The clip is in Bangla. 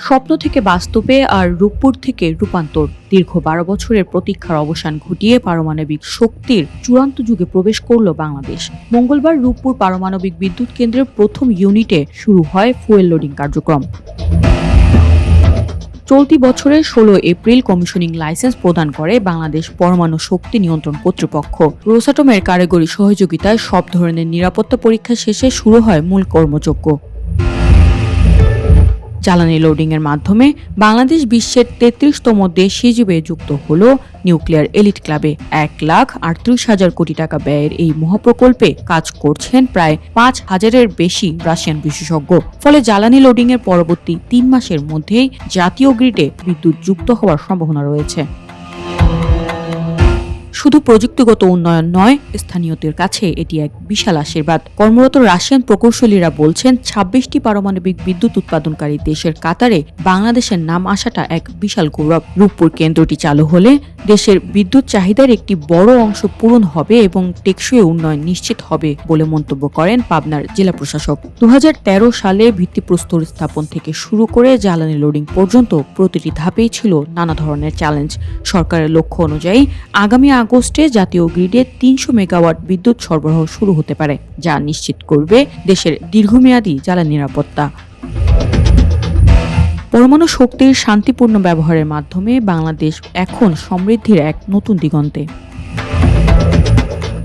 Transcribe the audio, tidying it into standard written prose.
স্বপ্ন থেকে বাস্তবে আর রূপপুর থেকে রূপান্তর। দীর্ঘ 12 বছরের প্রতীক্ষার অবসান ঘটিয়ে পারমাণবিক শক্তির চূড়ান্ত যুগে প্রবেশ করল বাংলাদেশ। মঙ্গলবার রূপপুর পারমাণবিক বিদ্যুৎ কেন্দ্রের প্রথম ইউনিটে শুরু হয় ফুয়েল লোডিং কার্যক্রম। চলতি বছরের 16 এপ্রিল কমিশনিং লাইসেন্স প্রদান করে বাংলাদেশ পরমাণু শক্তি নিয়ন্ত্রণ কর্তৃপক্ষ। রোসাটমের কারিগরি সহযোগিতায় সব ধরনের নিরাপত্তা পরীক্ষা শেষে শুরু হয় মূল কর্মযজ্ঞ। জ্বালানি লোডিং এর মাধ্যমে বাংলাদেশ বিশ্বের 33তম দেশ হিসেবে যুক্ত হল নিউক্লিয়ার এলিট ক্লাবে। 1,38,000 কোটি টাকা ব্যয়ের এই মহাপ্রকল্পে কাজ করছেন প্রায় 5,000-এর বেশি রাশিয়ান বিশেষজ্ঞ। ফলে জ্বালানি লোডিং এর পরবর্তী 3 মাসের মধ্যেই জাতীয় গ্রিডে বিদ্যুৎ যুক্ত হওয়ার সম্ভাবনা রয়েছে। শুধু প্রযুক্তিগত উন্নয়ন নয়, স্থানীয়দের কাছে এটি এক বিশাল আশীর্বাদ। কর্মরত রাশিয়ান প্রকৌশলীরা বলছেন 26টি পারমাণবিক বিদ্যুৎ উৎপাদনকারী দেশের কাতারে বাংলাদেশের নাম আসাটা এক বিশাল গৌরব। রূপপুর কেন্দ্রটি চালু হলে দেশের বিদ্যুৎ চাহিদার একটি বড় অংশ পূরণ হবে এবং টেকসই উন্নয়ন নিশ্চিত হবে বলে মন্তব্য করেন পাবনার জেলা প্রশাসক। 2013 সালে ভিত্তিপ্রস্তর স্থাপন থেকে শুরু করে জ্বালানি লোডিং পর্যন্ত প্রতিটি ধাপেই ছিল নানা ধরনের চ্যালেঞ্জ। সরকারের লক্ষ্য অনুযায়ী আগামী আগস্টে জাতীয় গ্রিডে 300 মেগাওয়াট বিদ্যুৎ সরবরাহ শুরু হতে পারে, যা নিশ্চিত করবে দেশের দীর্ঘমেয়াদী জ্বালানি নিরাপত্তা। পরমাণু শক্তির শান্তিপূর্ণ ব্যবহারের মাধ্যমে বাংলাদেশ এখন সমৃদ্ধির এক নতুন দিগন্তে।